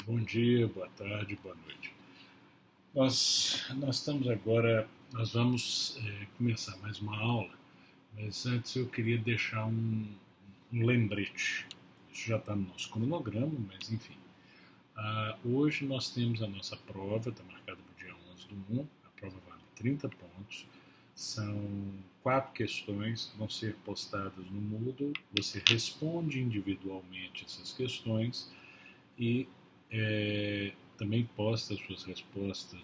Bom dia, boa tarde, boa noite. Nós estamos agora, nós vamos começar mais uma aula, mas antes eu queria deixar um lembrete. Isso já está no nosso cronograma, mas enfim. Hoje nós temos a nossa prova, está marcada para o dia 11 do 1, a prova vale 30 pontos. São 4 questões que vão ser postadas no Moodle, você responde individualmente essas questões e também posta as suas respostas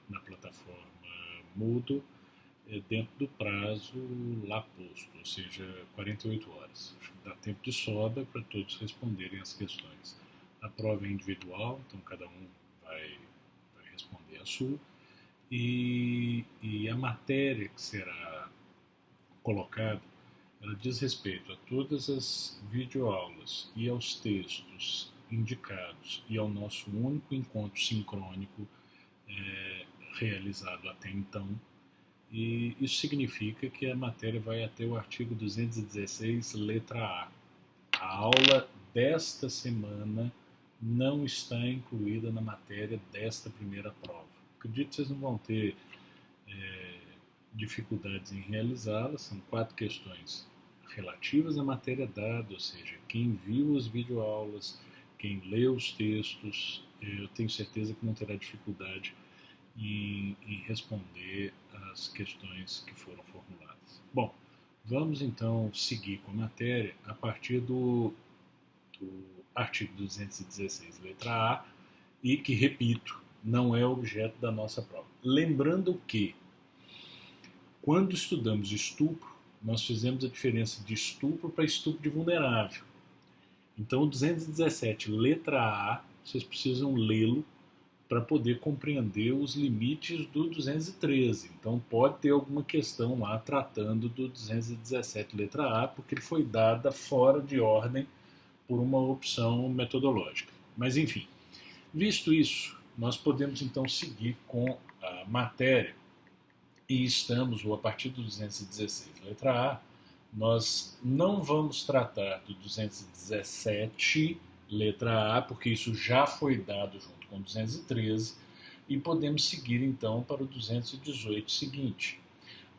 na plataforma Moodle dentro do prazo lá posto, ou seja, 48 horas. Dá tempo de sobra para todos responderem as questões. A prova é individual, então cada um vai responder a sua, e a matéria que será colocada, ela diz respeito a todas as videoaulas e aos textos indicados e ao nosso único encontro sincrônico realizado até então. E isso significa que a matéria vai até o artigo 216, letra A. A aula desta semana não está incluída na matéria desta primeira prova. Acredito que vocês não vão ter dificuldades em realizá-la. São 4 questões relativas à matéria dada, ou seja, quem viu as videoaulas, quem leu os textos, eu tenho certeza que não terá dificuldade em responder as questões que foram formuladas. Bom, vamos então seguir com a matéria a partir do artigo 216, letra A, e que, repito, não é objeto da nossa prova. Lembrando que, quando estudamos estupro, nós fizemos a diferença de estupro para estupro de vulnerável. Então, o 217, letra A, vocês precisam lê-lo para poder compreender os limites do 213. Então, pode ter alguma questão lá tratando do 217, letra A, porque ele foi dada fora de ordem por uma opção metodológica. Mas, enfim, visto isso, nós podemos então seguir com a matéria e estamos, ou a partir do 216, letra A, nós não vamos tratar do 217, letra A, porque isso já foi dado junto com o 213, e podemos seguir então para o 218 seguinte.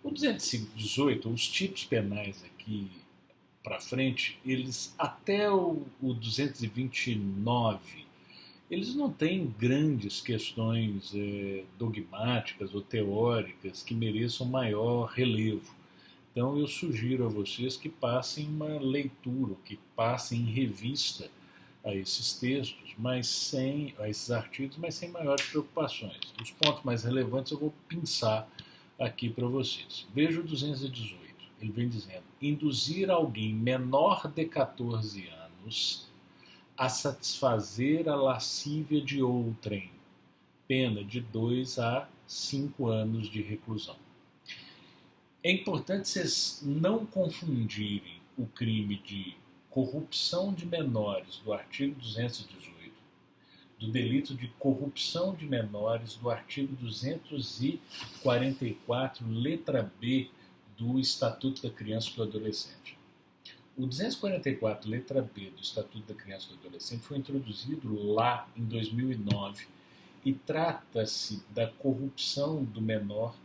O 218, os tipos penais aqui para frente, eles até o 229, eles não têm grandes questões dogmáticas ou teóricas que mereçam maior relevo. Então eu sugiro a vocês que passem uma leitura, que passem em revista a esses textos, mas sem a esses artigos, mas sem maiores preocupações. Os pontos mais relevantes eu vou pensar aqui para vocês. Veja o 218. Ele vem dizendo: induzir alguém menor de 14 anos a satisfazer a lascívia de outrem, pena de 2 a 5 anos de reclusão. É importante vocês não confundirem o crime de corrupção de menores do artigo 218, do delito de corrupção de menores do artigo 244, letra B do Estatuto da Criança e do Adolescente. O 244, letra B do Estatuto da Criança e do Adolescente foi introduzido lá em 2009 e trata-se da corrupção do menor,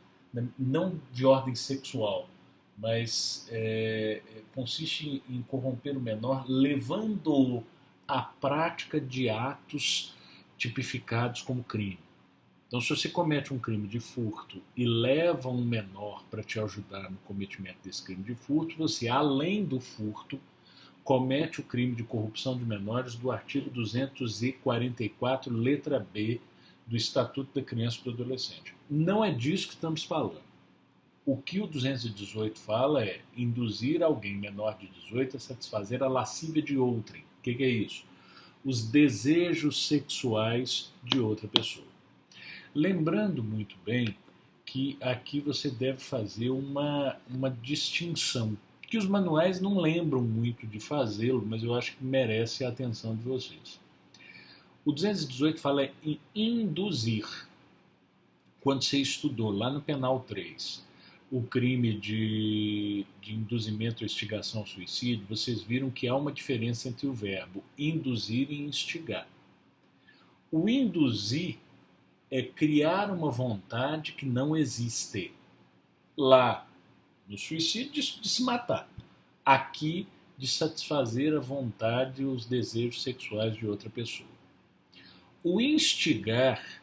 não de ordem sexual, mas consiste em corromper o menor levando-o à prática de atos tipificados como crime. Então, se você comete um crime de furto e leva um menor para te ajudar no cometimento desse crime de furto, você, além do furto, comete o crime de corrupção de menores do artigo 244, letra B do Estatuto da Criança e do Adolescente. Não é disso que estamos falando. O que o 218 fala é induzir alguém menor de 18 a satisfazer a lascívia de outrem. O que é isso? Os desejos sexuais de outra pessoa. Lembrando muito bem que aqui você deve fazer uma distinção, que os manuais não lembram muito de fazê-lo, mas eu acho que merece a atenção de vocês. O 218 fala em induzir. Quando você estudou lá no Penal 3 o crime de induzimento ou instigação ao suicídio, vocês viram que há uma diferença entre o verbo induzir e instigar. O induzir é criar uma vontade que não existe. Lá, no suicídio, de se matar. Aqui, de satisfazer a vontade e os desejos sexuais de outra pessoa. O instigar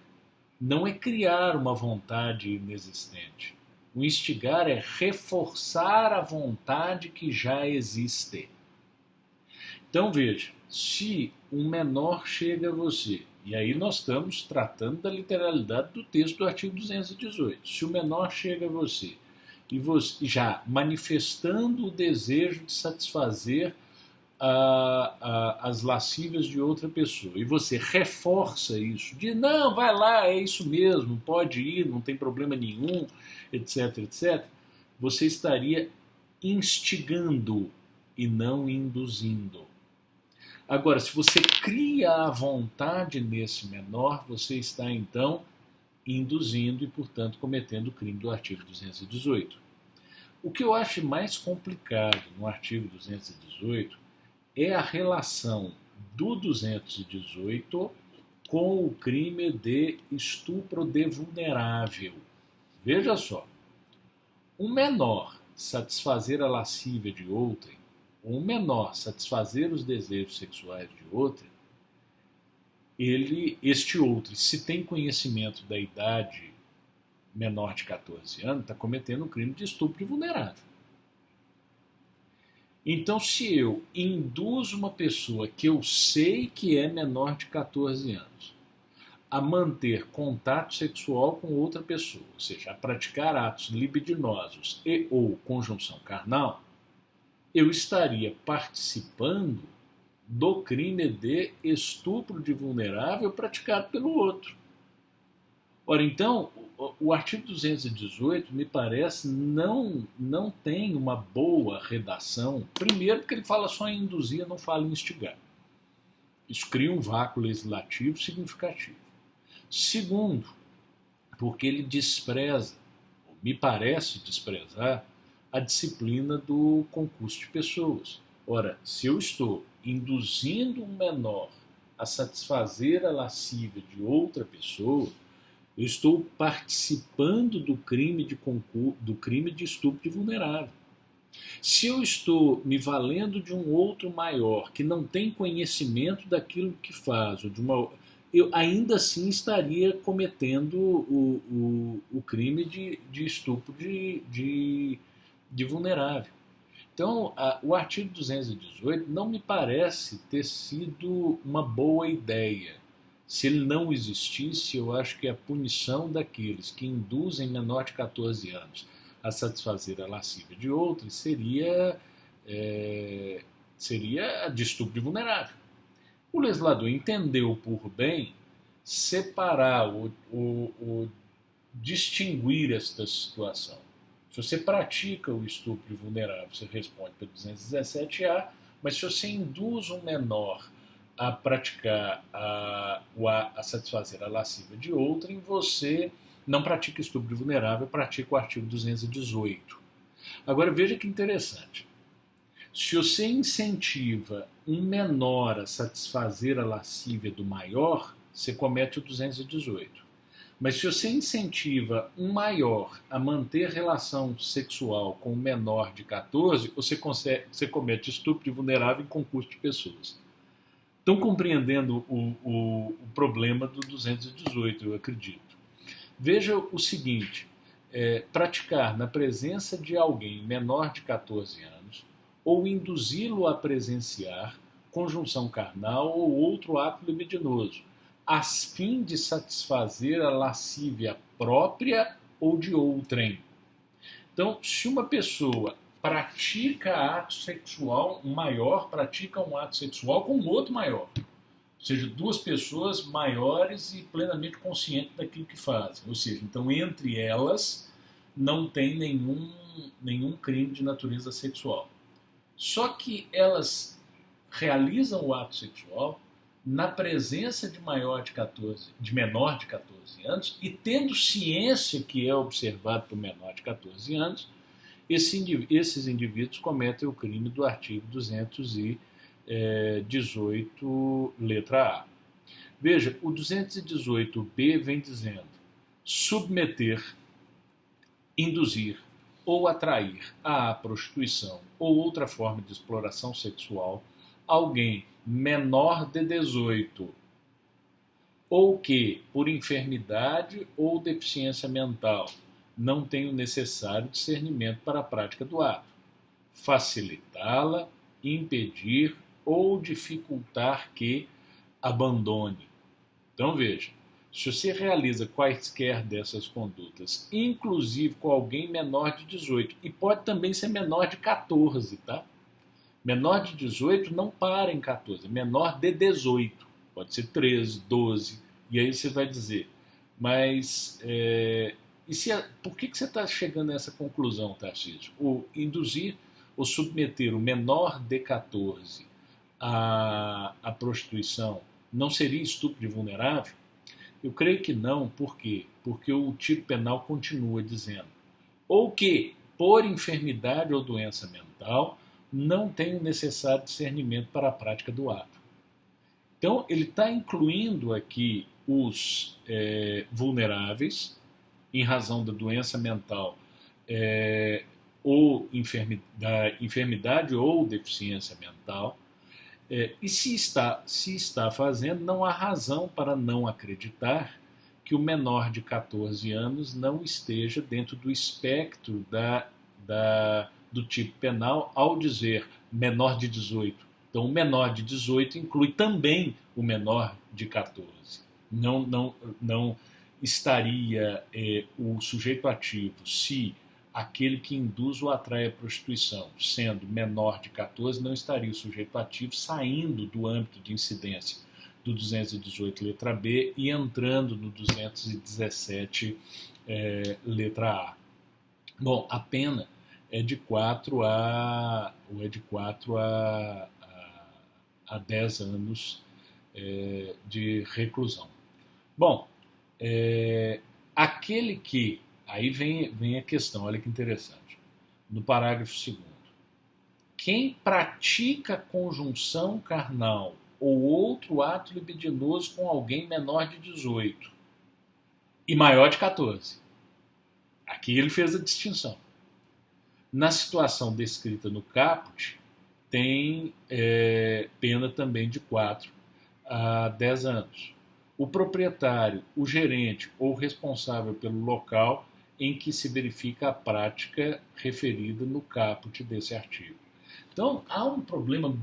não é criar uma vontade inexistente. O instigar é reforçar a vontade que já existe. Então veja, se um menor chega a você, e aí nós estamos tratando da literalidade do texto do artigo 218, se o menor chega a você e você já manifestando o desejo de satisfazer as lascívias de outra pessoa, e você reforça isso, diz, não, vai lá, é isso mesmo, pode ir, não tem problema nenhum, etc, etc, você estaria instigando e não induzindo. Agora, se você cria a vontade nesse menor, você está então induzindo e, portanto, cometendo o crime do artigo 218. O que eu acho mais complicado no artigo 218 é a relação do 218 com o crime de estupro de vulnerável. Veja só, um menor satisfazer a lascívia de outrem, ou um menor satisfazer os desejos sexuais de outrem, este outro, se tem conhecimento da idade menor de 14 anos, está cometendo um crime de estupro de vulnerável. Então, se eu induzo uma pessoa que eu sei que é menor de 14 anos a manter contato sexual com outra pessoa, ou seja, a praticar atos libidinosos e ou conjunção carnal, eu estaria participando do crime de estupro de vulnerável praticado pelo outro. Ora, então, o artigo 218, me parece, não tem uma boa redação. Primeiro, porque ele fala só em induzir, não fala em instigar. Isso cria um vácuo legislativo significativo. Segundo, porque ele despreza, me parece desprezar, a disciplina do concurso de pessoas. Ora, se eu estou induzindo um menor a satisfazer a lascívia de outra pessoa, eu estou participando do crime de estupro de vulnerável. Se eu estou me valendo de um outro maior que não tem conhecimento daquilo que faz, eu ainda assim estaria cometendo o crime de estupro de vulnerável. Então, o artigo 218 não me parece ter sido uma boa ideia. Se ele não existisse, eu acho que a punição daqueles que induzem menor de 14 anos a satisfazer a lascívia de outros seria de estupro vulnerável. O legislador entendeu por bem separar, distinguir esta situação. Se você pratica o estupro vulnerável, você responde pelo 217A, mas se você induz um menor a praticar, a satisfazer a lascívia de outrem, você não pratica estupro vulnerável, pratica o artigo 218. Agora veja que interessante. Se você incentiva um menor a satisfazer a lascívia do maior, você comete o 218. Mas se você incentiva um maior a manter relação sexual com um menor de 14, você comete estupro de vulnerável em concurso de pessoas. Estão compreendendo o problema do 218, eu acredito. Veja o seguinte, praticar na presença de alguém menor de 14 anos ou induzi-lo a presenciar conjunção carnal ou outro ato libidinoso, a fim de satisfazer a lascívia própria ou de outrem. Então, se uma pessoa pratica ato sexual, um maior pratica um ato sexual com um outro maior, ou seja, duas pessoas maiores e plenamente conscientes daquilo que fazem, ou seja, então entre elas não tem nenhum crime de natureza sexual. Só que elas realizam o ato sexual na presença de menor de 14 anos e tendo ciência que é observado por menor de 14 anos, esses indivíduos cometem o crime do artigo 218, letra A. Veja, o 218b vem dizendo submeter, induzir ou atrair à prostituição ou outra forma de exploração sexual alguém menor de 18 ou que, por enfermidade ou deficiência mental, não tem o necessário discernimento para a prática do ato, facilitá-la, impedir ou dificultar que abandone. Então veja, se você realiza quaisquer dessas condutas, inclusive com alguém menor de 18, e pode também ser menor de 14, tá? Menor de 18 não para em 14, menor de 18. Pode ser 13, 12, e aí você vai dizer, mas por que você está chegando a essa conclusão, Tarcísio? O induzir ou submeter o menor de 14 à prostituição não seria estupro de vulnerável? Eu creio que não, por quê? Porque o tipo penal continua dizendo ou que, por enfermidade ou doença mental, não tem o necessário discernimento para a prática do ato. Então, ele está incluindo aqui os vulneráveis, em razão da doença mental ou enfermidade ou deficiência mental, e se está fazendo, não há razão para não acreditar que o menor de 14 anos não esteja dentro do espectro do tipo penal ao dizer menor de 18. Então, o menor de 18 inclui também o menor de 14. Não estaria o sujeito ativo se aquele que induz ou atrai a prostituição, sendo menor de 14, não estaria o sujeito ativo saindo do âmbito de incidência do 218 letra B e entrando no 217 letra A. Bom, a pena é de 4 a 10 anos de reclusão. Bom, aquele que... Aí vem a questão, olha que interessante. No parágrafo 2º. Quem pratica conjunção carnal ou outro ato libidinoso com alguém menor de 18 e maior de 14. Aqui ele fez a distinção. Na situação descrita no caput, tem pena também de 4 a 10 anos. O proprietário, o gerente ou responsável pelo local em que se verifica a prática referida no caput desse artigo. Então, há um problema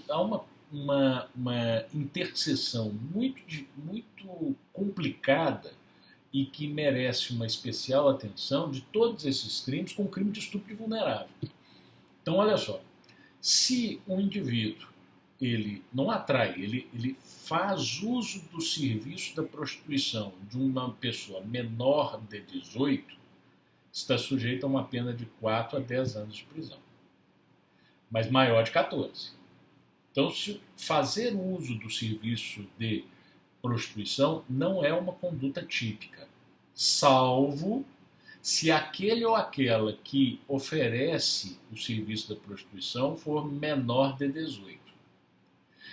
há uma interseção muito complicada e que merece uma especial atenção de todos esses crimes com o crime de estupro de vulnerável. Então, olha só, se um indivíduo ele não atrai, ele faz uso do serviço da prostituição de uma pessoa menor de 18, está sujeito a uma pena de 4 a 10 anos de prisão, mas maior de 14. Então, se fazer uso do serviço de prostituição não é uma conduta típica, salvo se aquele ou aquela que oferece o serviço da prostituição for menor de 18.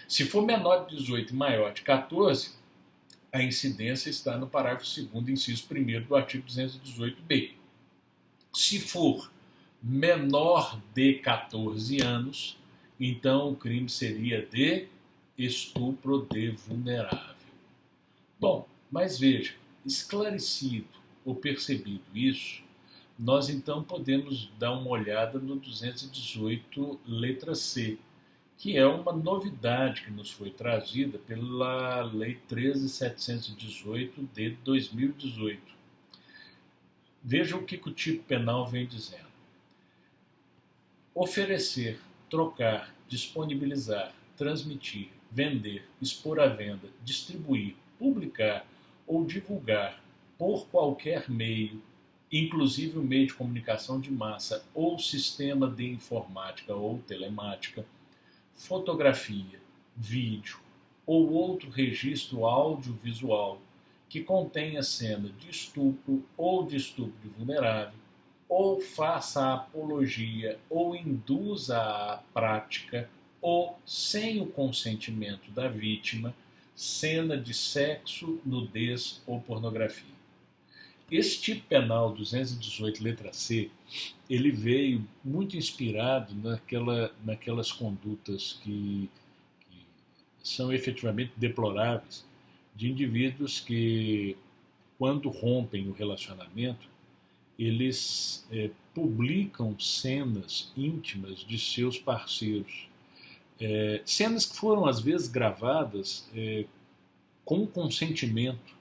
Se for menor de 18 e maior de 14, a incidência está no parágrafo 2º, inciso 1º do artigo 218b. Se for menor de 14 anos, então o crime seria de estupro de vulnerável. Bom, mas veja, esclarecido ou percebido isso, nós então podemos dar uma olhada no 218 letra C, que é uma novidade que nos foi trazida pela Lei 13.718 de 2018. Veja o que o tipo penal vem dizendo. Oferecer, trocar, disponibilizar, transmitir, vender, expor à venda, distribuir, publicar ou divulgar por qualquer meio, inclusive o meio de comunicação de massa ou sistema de informática ou telemática, fotografia, vídeo ou outro registro audiovisual que contenha cena de estupro ou de estupro de vulnerável, ou faça a apologia ou induza a prática, ou sem o consentimento da vítima, cena de sexo, nudez ou pornografia. Esse tipo penal 218, letra C, ele veio muito inspirado naquelas condutas que são efetivamente deploráveis de indivíduos que, quando rompem o relacionamento, eles publicam cenas íntimas de seus parceiros. Cenas que foram, às vezes, gravadas com consentimento,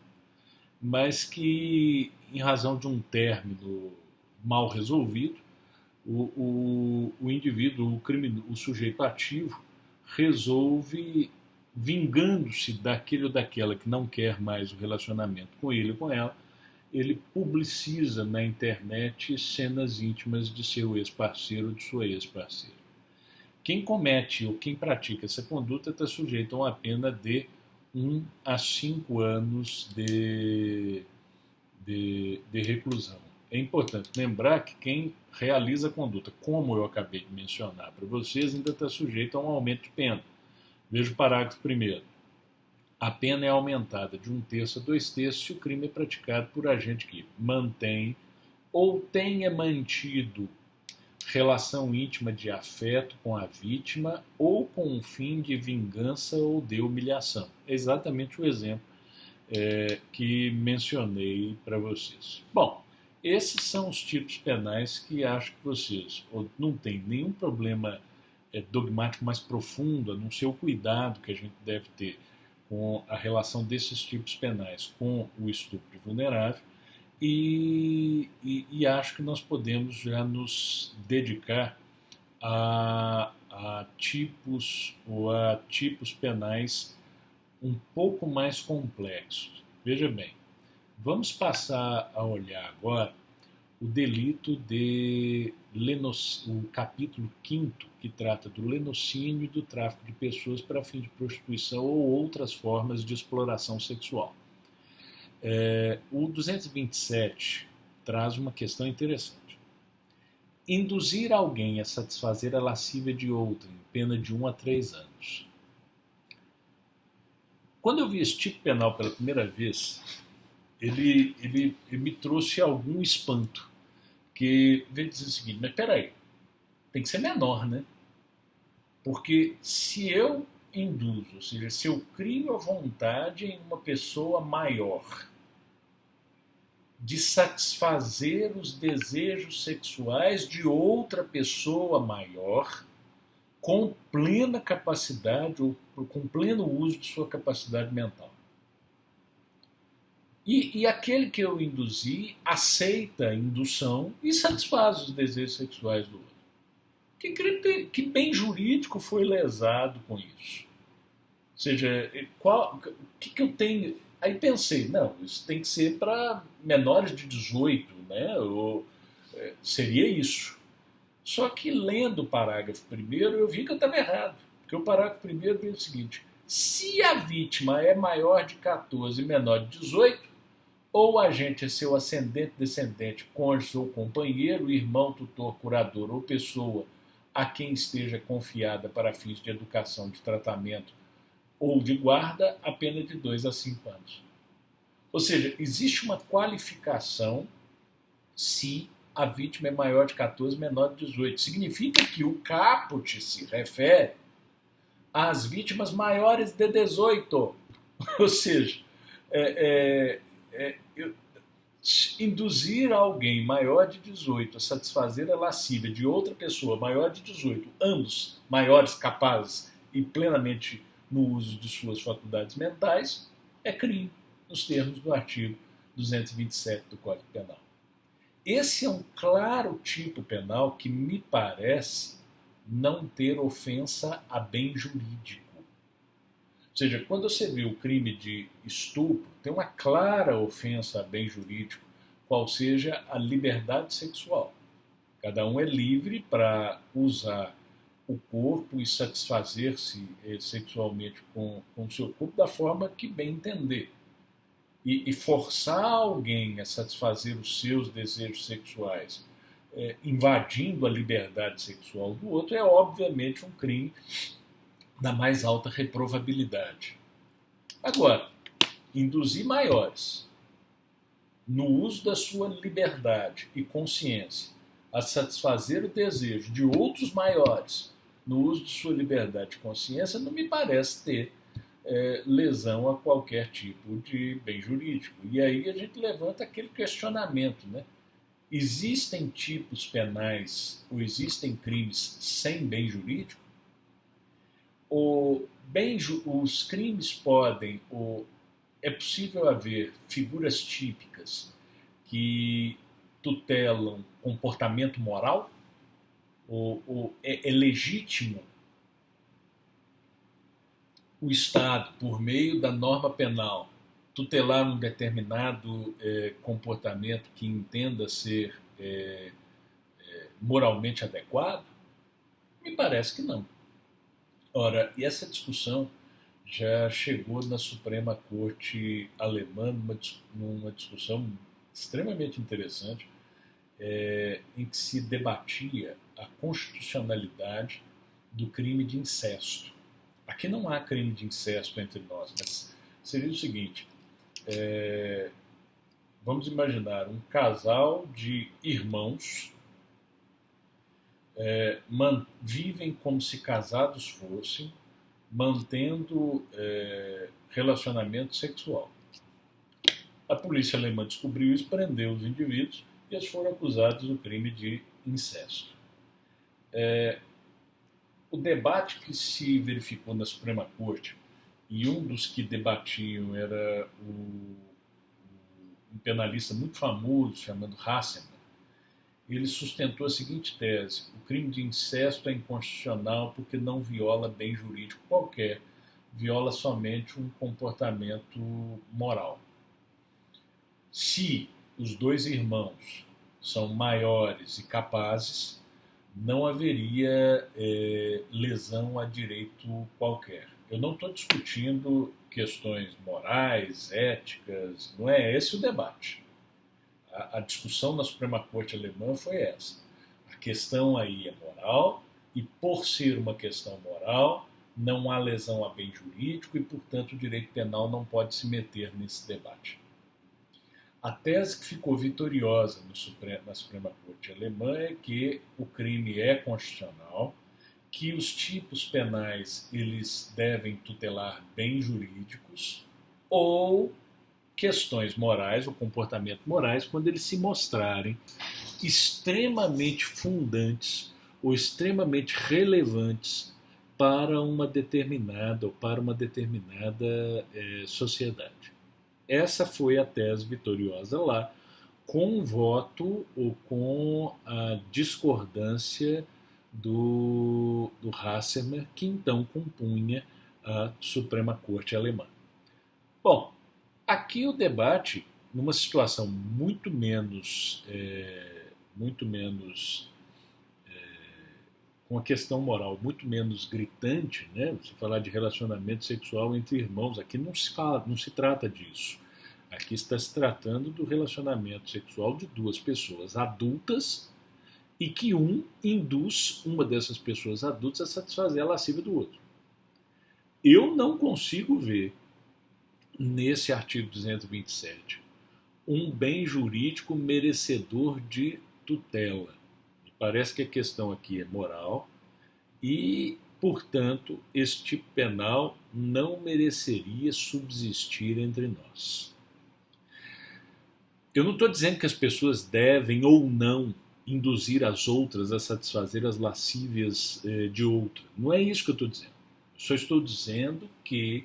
mas que, em razão de um término mal resolvido, o indivíduo, o sujeito ativo, resolve, vingando-se daquele ou daquela que não quer mais o relacionamento com ele ou com ela, ele publiciza na internet cenas íntimas de seu ex-parceiro ou de sua ex-parceira. Quem comete ou quem pratica essa conduta está sujeito a uma pena de 1 a 5 anos de reclusão. É importante lembrar que quem realiza a conduta, como eu acabei de mencionar para vocês, ainda está sujeito a um aumento de pena. Veja o parágrafo 1º. A pena é aumentada de 1/3 a 2/3 se o crime é praticado por agente que mantém ou tenha mantido relação íntima de afeto com a vítima ou com um fim de vingança ou de humilhação. É exatamente o exemplo que mencionei para vocês. Bom, esses são os tipos penais que acho que vocês não têm nenhum problema dogmático mais profundo, a não ser o cuidado que a gente deve ter com a relação desses tipos penais com o estupro vulnerável, e acho que nós podemos já nos dedicar a tipos penais um pouco mais complexos. Veja bem, vamos passar a olhar agora o delito de o capítulo 5º, que trata do lenocínio e do tráfico de pessoas para fins de prostituição ou outras formas de exploração sexual. O 227 traz uma questão interessante. Induzir alguém a satisfazer a lascívia de outrem, pena de 1 a 3 anos. Quando eu vi esse tipo penal pela primeira vez, ele me trouxe algum espanto, que veio dizer o seguinte: mas peraí, tem que ser menor, né? Porque se eu induzo, ou seja, se eu crio a vontade em uma pessoa maior de satisfazer os desejos sexuais de outra pessoa maior, com plena capacidade ou com pleno uso de sua capacidade mental. E aquele que eu induzi aceita a indução e satisfaz os desejos sexuais do outro. Que bem jurídico foi lesado com isso? Ou seja, o que eu tenho... Aí pensei, não, isso tem que ser para menores de 18, né? Seria isso. Só que lendo o parágrafo 1º, eu vi que eu estava errado. Porque o parágrafo 1º diz o seguinte: se a vítima é maior de 14 e menor de 18, ou o agente é seu ascendente, descendente, cônjuge ou companheiro, irmão, tutor, curador ou pessoa a quem esteja confiada para fins de educação, de tratamento ou de guarda, a pena de 2 a 5 anos. Ou seja, existe uma qualificação se a vítima é maior de 14 e menor de 18. Significa que o caput se refere às vítimas maiores de 18. Ou seja, induzir alguém maior de 18 a satisfazer a lascívia de outra pessoa maior de 18, ambos maiores, capazes e plenamente no uso de suas faculdades mentais, é crime, nos termos do artigo 227 do Código Penal. Esse é um claro tipo penal que me parece não ter ofensa a bem jurídico. Ou seja, quando você vê o crime de estupro, tem uma clara ofensa a bem jurídico, qual seja a liberdade sexual. Cada um é livre para usar o corpo e satisfazer-se sexualmente com o seu corpo da forma que bem entender. E forçar alguém a satisfazer os seus desejos sexuais, invadindo a liberdade sexual do outro, é obviamente um crime da mais alta reprovabilidade. Agora, induzir maiores no uso da sua liberdade e consciência a satisfazer o desejo de outros maiores no uso de sua liberdade e consciência não me parece ter lesão a qualquer tipo de bem jurídico. E aí a gente levanta aquele questionamento, né? Existem tipos penais ou existem crimes sem bem jurídico? Os crimes podem, ou é possível haver figuras típicas que tutelam comportamento moral? Ou é legítimo o Estado, por meio da norma penal, tutelar um determinado comportamento que entenda ser moralmente adequado? Me parece que não. Ora, e essa discussão já chegou na Suprema Corte Alemã numa discussão extremamente interessante, em que se debatia a constitucionalidade do crime de incesto. Aqui não há crime de incesto entre nós, mas seria o seguinte: vamos imaginar um casal de irmãos vivem como se casados fossem, mantendo relacionamento sexual. A polícia alemã descobriu isso, prendeu os indivíduos e eles foram acusados do crime de incesto. O debate que se verificou na Suprema Corte, e um dos que debatiam era um penalista muito famoso chamado Hassemann, ele sustentou a seguinte tese: o crime de incesto é inconstitucional porque não viola bem jurídico qualquer, viola somente um comportamento moral. Se os dois irmãos são maiores e capazes, não haveria lesão a direito qualquer. Eu não estou discutindo questões morais, éticas, não é esse o debate. A discussão na Suprema Corte Alemã foi essa. A questão aí é moral, e por ser uma questão moral, não há lesão a bem jurídico e, portanto, o direito penal não pode se meter nesse debate. A tese que ficou vitoriosa na Suprema Corte Alemã é que o crime é constitucional, que os tipos penais eles devem tutelar bens jurídicos ou questões morais ou comportamentos morais quando eles se mostrarem extremamente fundantes ou extremamente relevantes para uma determinada sociedade. Essa foi a tese vitoriosa lá, com o voto ou com a discordância do Hassemer, que então compunha a Suprema Corte Alemã. Bom, aqui o debate, numa situação muito menos com a questão moral muito menos gritante, né? Você falar de relacionamento sexual entre irmãos, aqui não se trata disso. Aqui está se tratando do relacionamento sexual de duas pessoas adultas e que um induz uma dessas pessoas adultas a satisfazer a lascívia do outro. Eu não consigo ver nesse artigo 227 um bem jurídico merecedor de tutela. Me parece que a questão aqui é moral e, portanto, esse tipo penal não mereceria subsistir entre nós. Eu não estou dizendo que as pessoas devem ou não induzir as outras a satisfazer as lascívias de outra. Não é isso que eu estou dizendo. Eu só estou dizendo que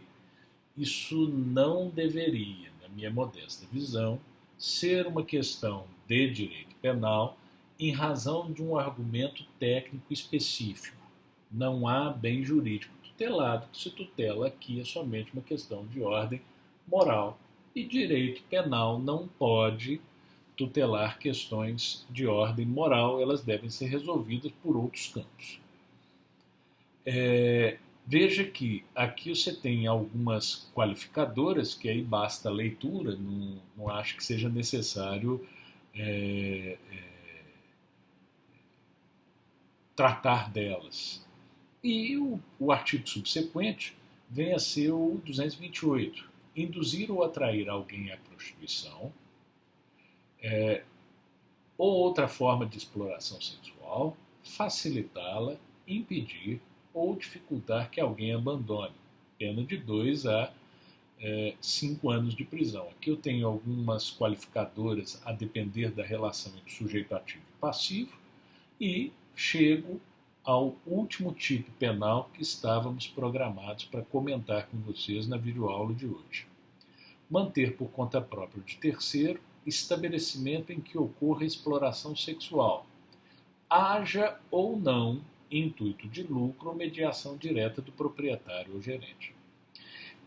isso não deveria, na minha modesta visão, ser uma questão de direito penal em razão de um argumento técnico específico. Não há bem jurídico tutelado, que se tutela aqui é somente uma questão de ordem moral. E direito penal não pode tutelar questões de ordem moral, elas devem ser resolvidas por outros campos. Veja que aqui você tem algumas qualificadoras, que aí basta a leitura, não acho que seja necessário tratar delas. E o artigo subsequente vem a ser o 228, induzir ou atrair alguém à prostituição, ou outra forma de exploração sexual, facilitá-la, impedir ou dificultar que alguém abandone. Pena de 2 a 5 anos de prisão. Aqui eu tenho algumas qualificadoras a depender da relação entre sujeito ativo e passivo e chego ao último tipo penal que estávamos programados para comentar com vocês na videoaula de hoje. Manter por conta própria de terceiro estabelecimento em que ocorra exploração sexual, haja ou não intuito de lucro ou mediação direta do proprietário ou gerente.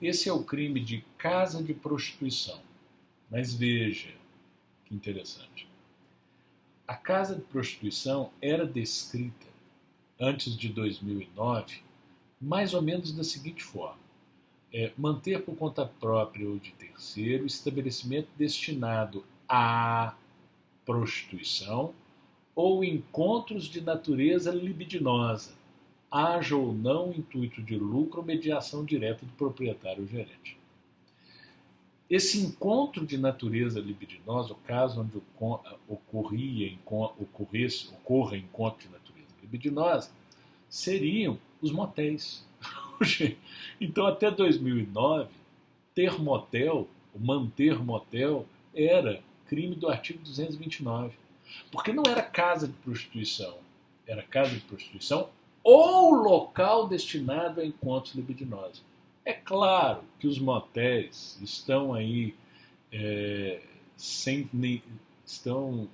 Esse é o crime de casa de prostituição. Mas veja que interessante. A casa de prostituição era descrita, antes de 2009, mais ou menos da seguinte forma. Manter por conta própria ou de terceiro estabelecimento destinado à prostituição ou encontros de natureza libidinosa, haja ou não intuito de lucro ou mediação direta do proprietário ou gerente. Esse encontro de natureza libidinosa, o caso onde ocorra encontro de natureza libidinosa, seriam os motéis. Então, até 2009, ter motel, manter motel, era crime do artigo 229. Porque não era casa de prostituição, era casa de prostituição ou local destinado a encontros libidinosos. É claro que os motéis estão aí, estão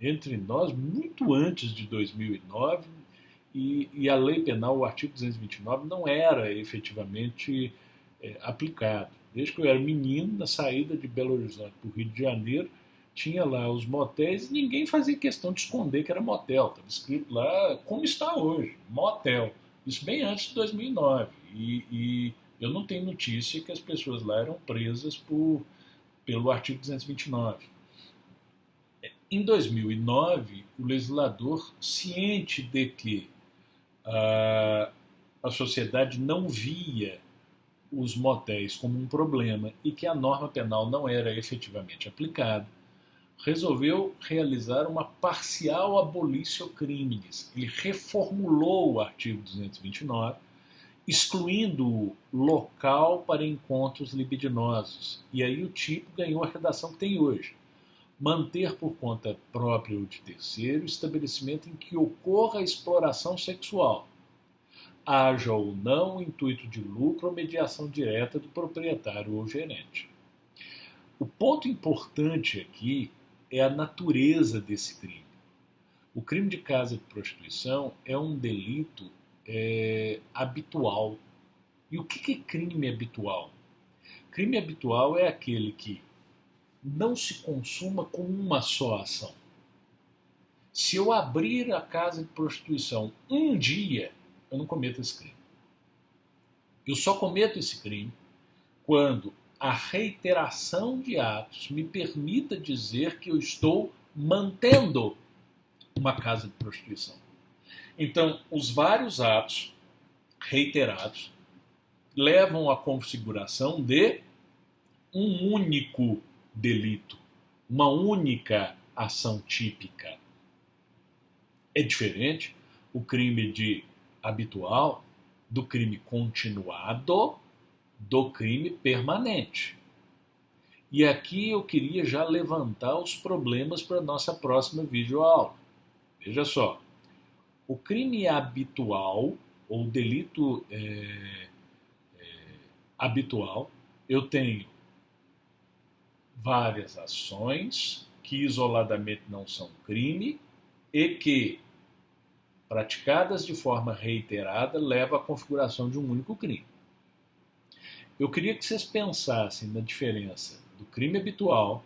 entre nós muito antes de 2009 e a lei penal, o artigo 229, não era efetivamente aplicado. Desde que eu era menino, na saída de Belo Horizonte para o Rio de Janeiro, tinha lá os motéis e ninguém fazia questão de esconder que era motel. Estava escrito lá como está hoje, motel. Isso bem antes de 2009. E eu não tenho notícia que as pessoas lá eram presas pelo artigo 229. Em 2009, o legislador, ciente de que a sociedade não via os motéis como um problema e que a norma penal não era efetivamente aplicada, resolveu realizar uma parcial abolitio criminis. Ele reformulou o artigo 229, excluindo o local para encontros libidinosos. E aí o tipo ganhou a redação que tem hoje. Manter por conta própria ou de terceiro estabelecimento em que ocorra a exploração sexual, haja ou não intuito de lucro ou mediação direta do proprietário ou gerente. O ponto importante aqui é a natureza desse crime. O crime de casa de prostituição é um delito habitual. E o que é crime habitual? Crime habitual é aquele que não se consuma com uma só ação. Se eu abrir a casa de prostituição um dia, eu não cometo esse crime. Eu só cometo esse crime quando a reiteração de atos me permita dizer que eu estou mantendo uma casa de prostituição. Então, os vários atos reiterados levam à configuração de um único delito, uma única ação típica. É diferente o crime de habitual do crime continuado do crime permanente. E aqui eu queria já levantar os problemas para a nossa próxima videoaula. Veja só, o crime habitual, ou delito habitual, eu tenho várias ações que isoladamente não são crime e que, praticadas de forma reiterada, levam à configuração de um único crime. Eu queria que vocês pensassem na diferença do crime habitual,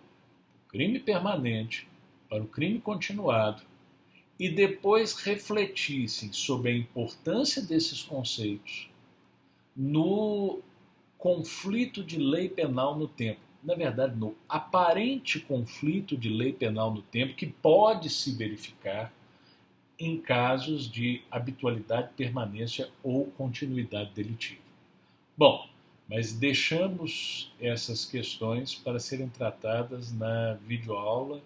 do crime permanente, para o crime continuado, e depois refletissem sobre a importância desses conceitos no conflito de lei penal no tempo. Na verdade, no aparente conflito de lei penal no tempo que pode se verificar em casos de habitualidade, permanência ou continuidade delitiva. Bom, Mas deixamos essas questões para serem tratadas na videoaula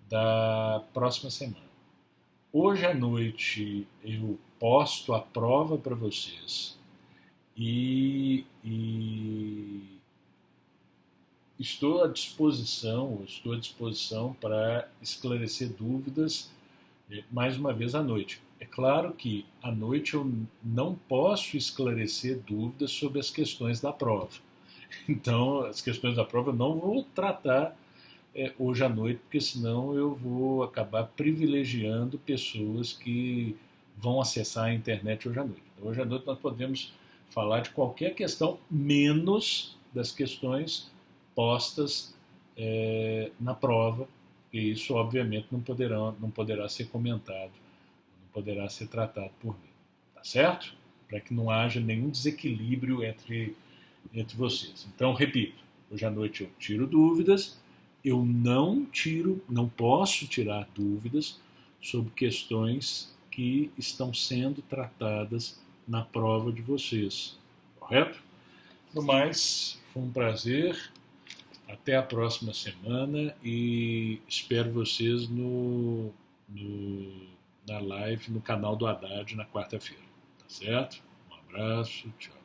da próxima semana. Hoje à noite eu posto a prova para vocês e estou à disposição para esclarecer dúvidas mais uma vez à noite. É claro que à noite eu não posso esclarecer dúvidas sobre as questões da prova. Então, as questões da prova eu não vou tratar hoje à noite, porque senão eu vou acabar privilegiando pessoas que vão acessar a internet hoje à noite. Então, hoje à noite nós podemos falar de qualquer questão, menos das questões postas na prova, e isso obviamente não poderá ser comentado, não poderá ser tratado por mim. Tá certo? Para que não haja nenhum desequilíbrio entre vocês. Então, repito, hoje à noite eu tiro dúvidas, eu não posso tirar dúvidas sobre questões que estão sendo tratadas na prova de vocês, correto? No mais, foi um prazer, até a próxima semana e espero vocês na live no canal do Haddad na quarta-feira, tá certo? Um abraço, tchau.